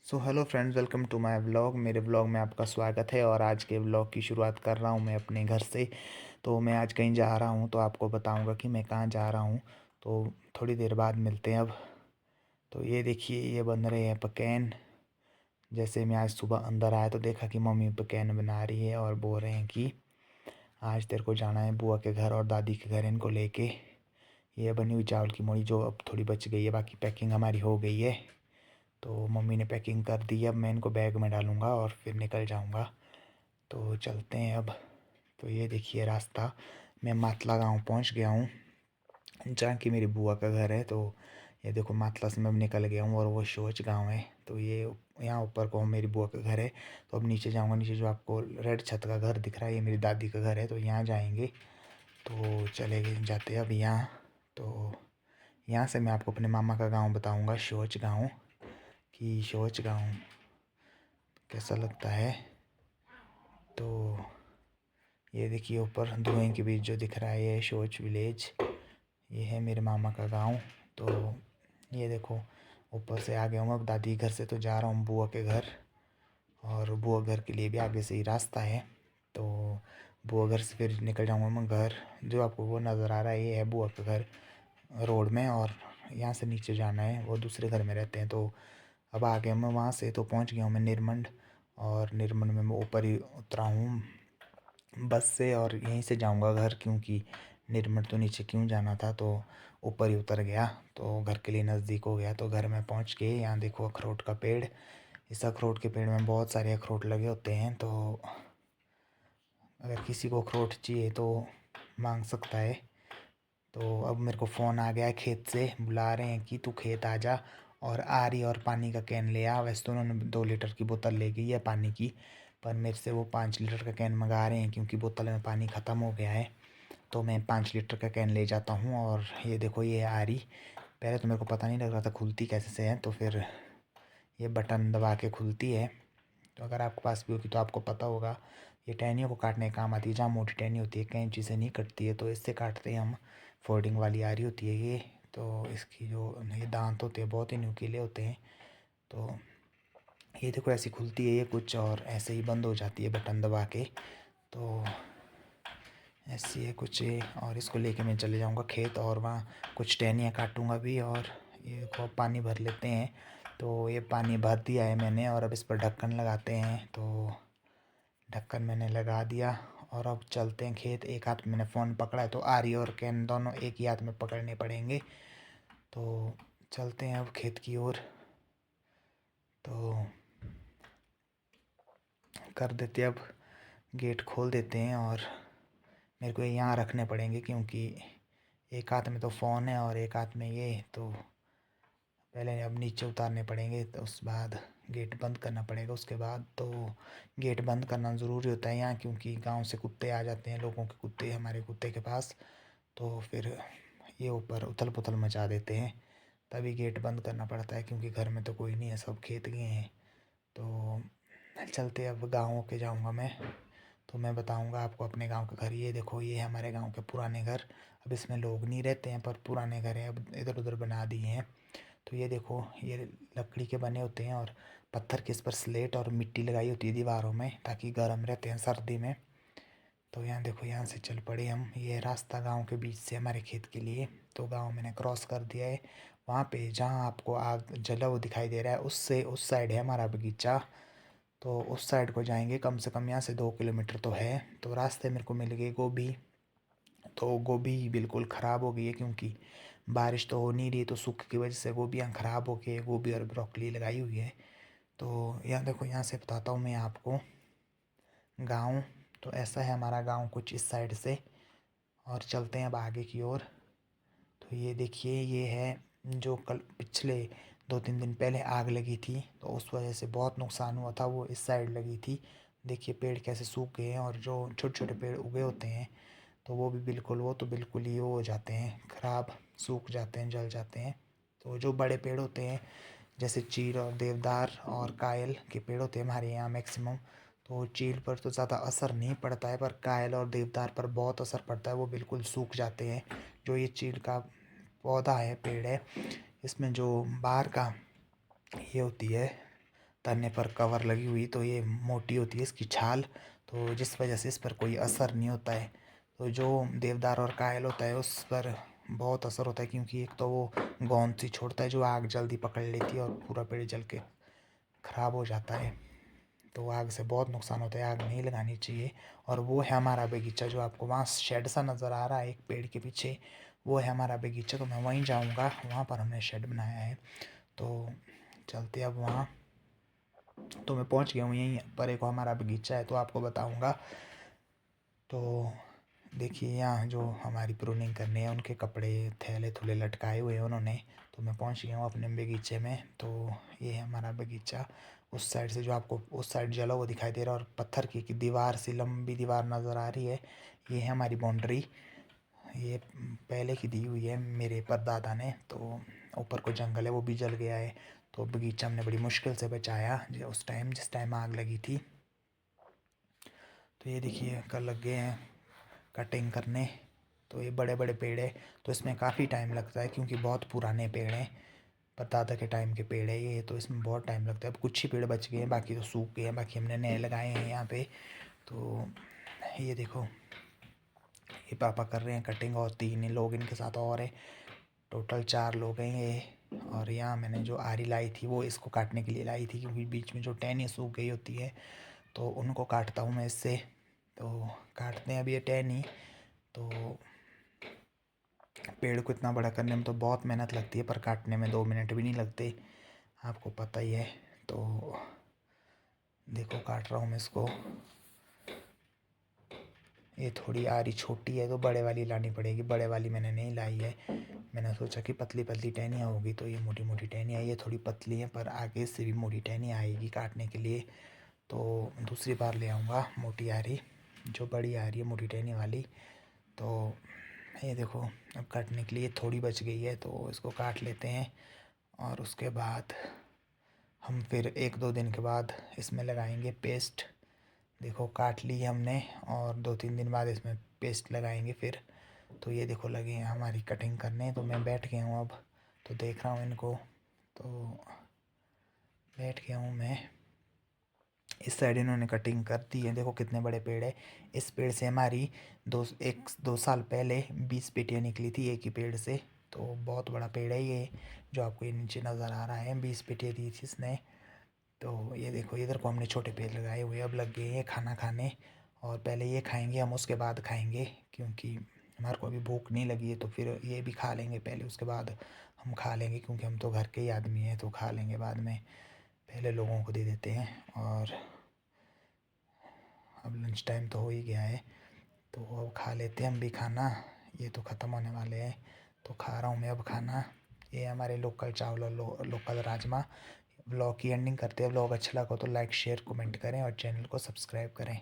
So hello friends, welcome to my vlog. मेरे vlog में आपका स्वागत है और आज के व्लॉग की शुरुआत कर रहा हूँ मैं अपने घर से। तो मैं आज कहीं जा रहा हूँ तो आपको बताऊँगा कि मैं कहाँ जा रहा हूँ। तो थोड़ी देर बाद मिलते हैं अब। तो ये देखिए, ये बन रहे हैं पकैन। जैसे मैं आज सुबह अंदर आया तो देखा कि मम्मी पकैन बना रही है और बोल रहे हैं कि आज तेरे को जाना है बुआ के घर और दादी के घर इनको लेके। ये बनी हुई चावल की मोड़ी जो अब थोड़ी बच गई है, बाकी पैकिंग हमारी हो गई है। तो मम्मी ने पैकिंग कर दी है, अब मैं इनको बैग में डालूँगा और फिर निकल जाऊँगा। तो चलते हैं अब। तो ये देखिए रास्ता, मैं मातला गाँव पहुँच गया हूँ जहाँ की मेरी बुआ का घर है। तो ये देखो मातला से मैं अब निकल गया हूँ और वो शोच गाँव है। तो ये यहाँ ऊपर को मेरी बुआ का घर है। तो अब नीचे जाऊँगा, नीचे जो आपको रेड छत का घर दिख रहा है ये मेरी दादी का घर है। तो यहाँ जाएंगे। तो चले गए जाते हैं अब यहाँ। तो यहाँ से मैं आपको अपने मामा का गाँव बताऊँगा, शोच गाँव। कि शोच गाँव कैसा लगता है। तो ये देखिए ऊपर धुएं के बीच जो दिख रहा है ये शोच विलेज, ये है मेरे मामा का गांव। तो ये देखो ऊपर से आ गया हूँ अब दादी घर से, तो जा रहा हूँ बुआ के घर। और बुआ घर के लिए भी आगे से ही रास्ता है। तो बुआ घर से फिर निकल जाऊँगा मैं घर। जो आपको वो नज़र आ रहा है ये है बुआ का घर रोड में, और यहाँ से नीचे जाना है, वो दूसरे घर में रहते हैं। तो अब आ गया मैं वहाँ से, तो पहुँच गया हूँ मैं निरमंड। और निरमंड में मैं ऊपर ही उतरा हूँ बस से और यहीं से जाऊंगा घर, क्योंकि निरमठ तो नीचे क्यों जाना था, तो ऊपर ही उतर गया। तो घर के लिए नज़दीक हो गया। तो घर में पहुंच के यहाँ देखो अखरोट का पेड़। इस अखरोट के पेड़ में बहुत सारे अखरोट लगे होते हैं। तो अगर किसी को अखरोट चाहिए तो मांग सकता है। तो अब मेरे को फ़ोन आ गया है खेत से, बुला रहे हैं कि तू खेत आ जा और आरी और पानी का कैन ले आ। वैसे तो उन्होंने 2 लीटर की बोतल ले गई है पानी की, पर मेरे से वो 5 लीटर का कैन मंगा रहे हैं क्योंकि बोतल में पानी ख़त्म हो गया है। तो मैं 5 लीटर का कैन ले जाता हूँ। और ये देखो ये आरी, पहले तो मेरे को पता नहीं लग रहा था खुलती कैसे से है, तो फिर ये बटन दबा के खुलती है। तो अगर आपके पास भी होगी तो आपको पता होगा। ये टहनियों को काटने का काम आती है, जहाँ मोटी टहनी होती है कैंची से नहीं कटती है, तो इससे काटते हैं हम। फोल्डिंग वाली आ रही होती है ये। तो इसकी जो ये दांत होते हैं बहुत ही नुकीले होते हैं। तो ये देखो ऐसी खुलती है ये कुछ, और ऐसे ही बंद हो जाती है बटन दबा के। तो ऐसी है कुछ ये, और इसको लेके मैं चले जाऊंगा खेत और वहाँ कुछ टहनियाँ काटूंगा भी। और ये देखो अब पानी भर लेते हैं। तो ये पानी भर दिया है मैंने और अब इस पर ढक्कन लगाते हैं। तो ढक्कन मैंने लगा दिया और अब चलते हैं खेत। एक हाथ में मैंने फ़ोन पकड़ा है तो आरी और कैन दोनों एक ही हाथ में पकड़ने पड़ेंगे। तो चलते हैं अब खेत की ओर। तो कर देते अब, गेट खोल देते हैं। और मेरे को यहाँ रखने पड़ेंगे क्योंकि एक हाथ में तो फ़ोन है और एक हाथ में ये। तो पहले अब नीचे उतारने पड़ेंगे, तो उस बाद गेट बंद करना पड़ेगा। उसके बाद तो गेट बंद करना ज़रूरी होता है यहाँ, क्योंकि गांव से कुत्ते आ जाते हैं, लोगों के कुत्ते हमारे कुत्ते के पास। तो फिर ये ऊपर उथल पुथल मचा देते हैं, तभी गेट बंद करना पड़ता है, क्योंकि घर में तो कोई नहीं है, सब खेत गए हैं। तो चलते अब गाँव के जाऊँगा मैं। तो मैं बताऊँगा आपको अपने गाँव का घर। ये देखो ये है हमारे गाँव के पुराने घर। अब इसमें लोग नहीं रहते हैं, पर पुराने घर हैं, अब इधर उधर बना दिए हैं। तो ये देखो ये लकड़ी के बने होते हैं और पत्थर के इस पर स्लेट और मिट्टी लगाई होती है दीवारों में, ताकि गर्म रहते हैं सर्दी में। तो यहाँ देखो यहाँ से चल पड़े हम। ये रास्ता गांव के बीच से हमारे खेत के लिए। तो गांव मैंने क्रॉस कर दिया है। वहाँ पे जहाँ आपको आग जला हुआ दिखाई दे रहा है, उससे उस साइड है हमारा बगीचा। तो उस साइड को जाएंगे, कम से कम यहाँ से 2 किलोमीटर तो है। तो रास्ते मेरे को मिल गई गोभी। तो गोभी बिल्कुल ख़राब हो गई है, क्योंकि बारिश तो हो नहीं रही, तो सूखे की वजह से गोभियाँ ख़राब हो गई। गोभी और ब्रोकली लगाई हुई है। तो यहाँ देखो यहाँ से बताता हूँ मैं आपको गांव। तो ऐसा है हमारा गांव कुछ इस साइड से। और चलते हैं अब आगे की ओर। तो ये देखिए ये है जो कल पिछले 2-3 दिन पहले आग लगी थी, तो उस वजह से बहुत नुकसान हुआ था, वो इस साइड लगी थी। देखिए पेड़ कैसे सूख गए हैं, और जो छोटे छोटे पेड़ उगे होते हैं तो वो भी बिल्कुल, वो तो बिल्कुल ही वो हो जाते हैं ख़राब, सूख जाते हैं, जल जाते हैं। तो जो बड़े पेड़ होते हैं जैसे चीड़ और देवदार और कायल के पेड़ होते हैं हमारे यहाँ मैक्सिमम, तो चीड़ पर तो ज़्यादा असर नहीं पड़ता है, पर कायल और देवदार पर बहुत असर पड़ता है, वो बिल्कुल सूख जाते हैं। जो ये चीड़ का पौधा है, पेड़ है, इसमें जो बाहर का ये होती है तने पर कवर लगी हुई, तो ये मोटी होती है इसकी छाल, तो जिस वजह से इस पर कोई असर नहीं होता है। तो जो देवदार और कायल होता है उस पर बहुत असर होता है, क्योंकि एक तो वो गोंद सी छोड़ता है जो आग जल्दी पकड़ लेती है और पूरा पेड़ जल के ख़राब हो जाता है। तो आग से बहुत नुकसान होता है, आग नहीं लगानी चाहिए। और वो है हमारा बगीचा, जो आपको वहाँ शेड सा नज़र आ रहा है एक पेड़ के पीछे, वो है हमारा बगीचा। तो मैं वहीं जाऊँगा, वहाँ पर हमने शेड बनाया है। तो चलते अब वहाँ। तो मैं पहुँच गया हूँ, यहीं पर एक हमारा बगीचा है, तो आपको बताऊँगा। तो देखिए यहाँ जो हमारी प्रूनिंग करनी है, उनके कपड़े थैले थूले लटकाए हुए हैं उन्होंने। तो मैं पहुँच गया हूँ अपने बगीचे में। तो ये है हमारा बगीचा। उस साइड से जो आपको उस साइड जला वो दिखाई दे रहा है, और पत्थर की दीवार सी लंबी दीवार नज़र आ रही है, ये है हमारी बाउंड्री। ये पहले की दी हुई है मेरे परदादा ने। तो ऊपर को जंगल है, वो भी जल गया है। तो बगीचा हमने बड़ी मुश्किल से बचाया उस टाइम, जिस टाइम आग लगी थी। तो ये देखिए कल लग गए हैं कटिंग करने। तो ये बड़े बड़े पेड़ है, तो इसमें काफ़ी टाइम लगता है, क्योंकि बहुत पुराने पेड़ हैं, परदादा के टाइम के पेड़ है ये। तो इसमें बहुत टाइम लगता है। अब कुछ ही पेड़ बच गए हैं, बाकी तो सूख गए हैं, बाकी हमने नए लगाए हैं यहाँ पे। तो ये देखो, ये पापा कर रहे हैं कटिंग, और 3 लोग इनके साथ और है, टोटल 4 लोग हैं ये। और यहाँ मैंने जो आरी लाई थी वो इसको काटने के लिए लाई थी, क्योंकि बीच में जो टहनी सूख गई होती है तो उनको काटता हूँ मैं इससे। तो काटते हैं अब ये टहनी। तो पेड़ को इतना बड़ा करने में तो बहुत मेहनत लगती है, पर काटने में 2 मिनट भी नहीं लगते, आपको पता ही है। तो देखो काट रहा हूँ मैं इसको। ये थोड़ी आरी छोटी है, तो बड़े वाली लानी पड़ेगी, बड़े वाली मैंने नहीं लाई है। मैंने सोचा कि पतली पतली टहनियाँ होगी, तो ये मोटी मोटी टहनियाँ, ये थोड़ी पतली हैं, पर आगे से भी मोटी टहनियाँ आएगी काटने के लिए। तो दूसरी बार ले आऊँगा मोटी आरी, जो बड़ी आ रही है मोटी टहनी वाली। तो ये देखो अब काटने के लिए थोड़ी बच गई है, तो इसको काट लेते हैं। और उसके बाद हम फिर 1-2 दिन के बाद इसमें लगाएंगे पेस्ट। देखो काट ली हमने, और 2-3 दिन बाद इसमें पेस्ट लगाएंगे फिर। तो ये देखो लगे हैं हमारी कटिंग करने। तो मैं बैठ गया हूँ अब, तो देख रहा हूँ इनको। तो बैठ गया हूँ मैं। इस साइड इन्होंने कटिंग कर दी है, देखो कितने बड़े पेड़ है। इस पेड़ से हमारी 2 साल पहले 20 पेटियाँ निकली थी एक ही पेड़ से। तो बहुत बड़ा पेड़ है ये, जो आपको ये नीचे नज़र आ रहा है, 20 पेटियाँ दी थी इसने। तो ये देखो इधर को हमने छोटे पेड़ लगाए हुए, अब लग गए हैं खाना खाने। और पहले ये खाएंगे हम, उसके बाद खाएंगे, क्योंकि हमारे को अभी भूख नहीं लगी है। तो फिर ये भी खा लेंगे पहले, उसके बाद हम खा लेंगे, क्योंकि हम तो घर के ही आदमी हैं, तो खा लेंगे बाद में, पहले लोगों को दे देते हैं। और अब लंच टाइम तो हो ही गया है, तो अब खा लेते हैं हम भी खाना। ये तो ख़त्म होने वाले हैं, तो खा रहा हूँ मैं अब खाना। ये हमारे लोकल चावल और लोकल राजमा। व्लॉग की एंडिंग करते हैं। व्लॉग अच्छा लगा तो लाइक शेयर कमेंट करें और चैनल को सब्सक्राइब करें।